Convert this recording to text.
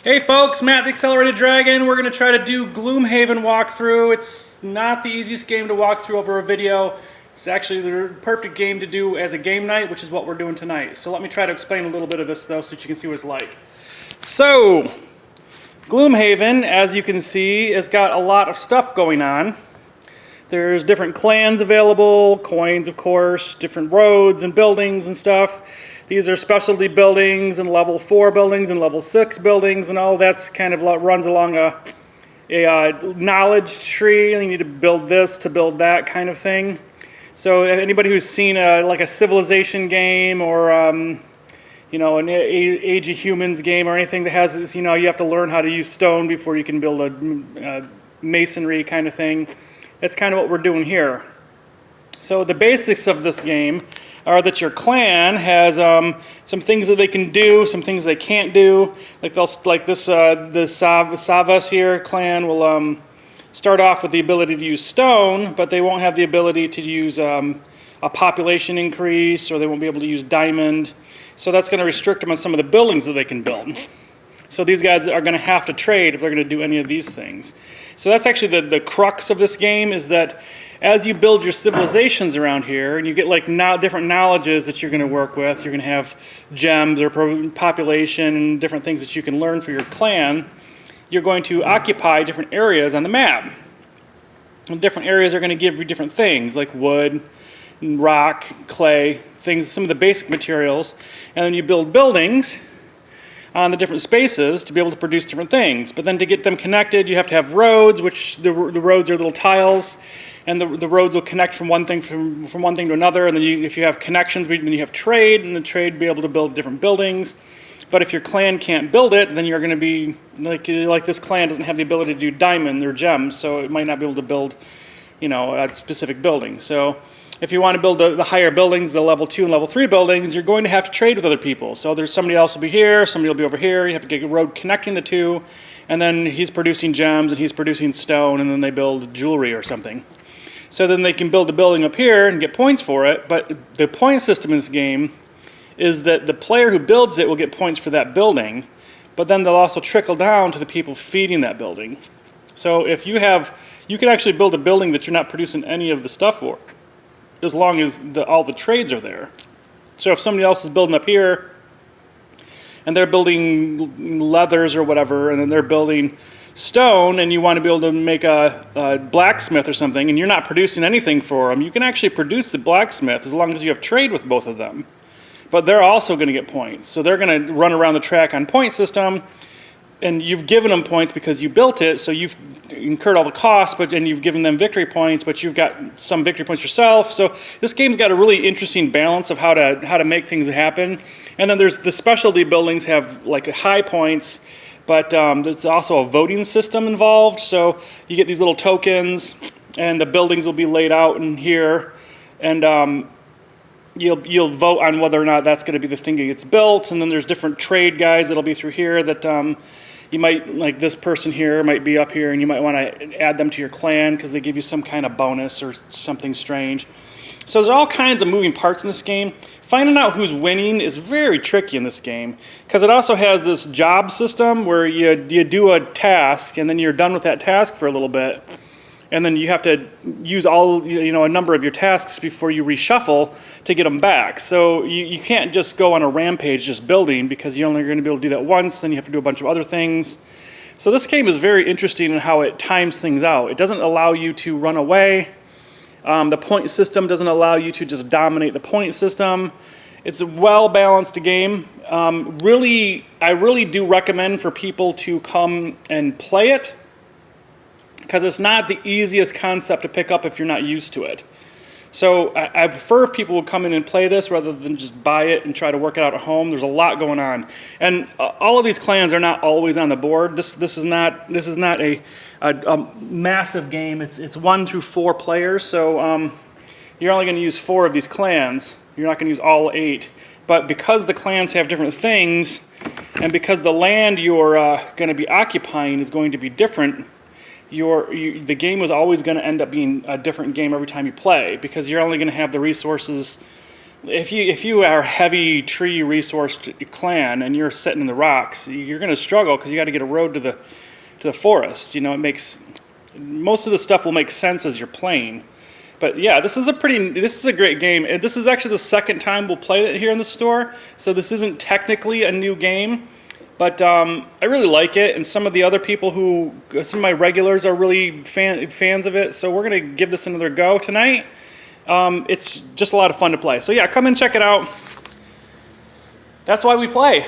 Hey folks, Matt the Accelerated Dragon. We're going to try to do Gloomhaven walkthrough. It's not the easiest game to walk through over a video. It's actually the perfect game to do as a game night, which is what we're doing tonight. So let me try to explain a little bit of this though so that you can see what it's like. So, Gloomhaven, as you can see, has got a lot of stuff going on. There's different clans available, coins of course, different roads and buildings and stuff. These are specialty buildings and level 4 buildings and level 6 buildings, and all that's kind of runs along a knowledge tree. You need to build this to build that kind of thing. So anybody who's seen like a Civilization game or an Age of Humans game or anything that has this, you have to learn how to use stone before you can build a masonry kind of thing. That's kind of what we're doing here. So the basics of this game are that your clan has some things that they can do, some things they can't do. Like this Savas here clan will start off with the ability to use stone, but they won't have the ability to use a population increase, or they won't be able to use diamond. So that's going to restrict them on some of the buildings that they can build. So these guys are going to have to trade if they're going to do any of these things. So that's actually the crux of this game, is that as you build your civilizations around here, and you get like different knowledges that you're going to work with, you're going to have gems or population and different things that you can learn for your clan, you're going to occupy different areas on the map. And different areas are going to give you different things, like wood, rock, clay, things, some of the basic materials. And then you build buildings on the different spaces to be able to produce different things. But then to get them connected, you have to have roads, which the roads are little tiles, and the roads will connect from one thing from one thing to another. And then if you have connections, then you have trade, and the trade will be able to build different buildings. But if your clan can't build it, then you're going to be like this clan doesn't have the ability to do diamond or gems, so it might not be able to build, a specific building. So if you want to build the higher buildings, the level 2 and level 3 buildings, you're going to have to trade with other people. So there's somebody else will be here, somebody will be over here. You have to get a road connecting the two, and then he's producing gems and he's producing stone, and then they build jewelry or something. So then they can build a building up here and get points for it. But the point system in this game is that the player who builds it will get points for that building, but then they'll also trickle down to the people feeding that building. So if you can actually build a building that you're not producing any of the stuff for, as long as all the trades are there. So if somebody else is building up here, and they're building leathers or whatever, and then they're building stone, and you want to be able to make a blacksmith or something, and you're not producing anything for them, you can actually produce the blacksmith as long as you have trade with both of them. But they're also going to get points. So they're going to run around the track on point system, and you've given them points because you built it, so you've incurred all the costs, and you've given them victory points, but you've got some victory points yourself. So this game's got a really interesting balance of how to make things happen. And then there's the specialty buildings have like high points, but there's also a voting system involved. So you get these little tokens, and the buildings will be laid out in here, and you'll vote on whether or not that's going to be the thing that gets built. And then there's different trade guys that'll be through here that you might, like this person here might be up here, and you might want to add them to your clan because they give you some kind of bonus or something strange. So there's all kinds of moving parts in this game. Finding out who's winning is very tricky in this game, because it also has this job system where you do a task, and then you're done with that task for a little bit, and then you have to use a number of your tasks before you reshuffle to get them back. So you can't just go on a rampage just building, because you're only going to be able to do that once, then you have to do a bunch of other things. So this game is very interesting in how it times things out. It doesn't allow you to run away. The point system doesn't allow you to just dominate the point system. It's a well-balanced game. I really do recommend for people to come and play it, because it's not the easiest concept to pick up if you're not used to it. So I prefer if people would come in and play this rather than just buy it and try to work it out at home. There's a lot going on, and all of these clans are not always on the board. This is not a massive game. It's 1 through 4 players, so you're only going to use 4 of these clans. You're not going to use all 8. But because the clans have different things, and because the land you're going to be occupying is going to be different, the game was always going to end up being a different game every time you play, because you're only going to have the resources if you are a heavy tree resourced clan and you're sitting in the rocks, you're going to struggle because you got to get a road to the forest. You know, most of the stuff will make sense as you're playing. But yeah, this is a great game. This is actually the second time we'll play it here in the store, so this isn't technically a new game. But I really like it, and some of the other people some of my regulars are really fans of it, so we're going to give this another go tonight. It's just a lot of fun to play. So yeah, come and check it out. That's why we play.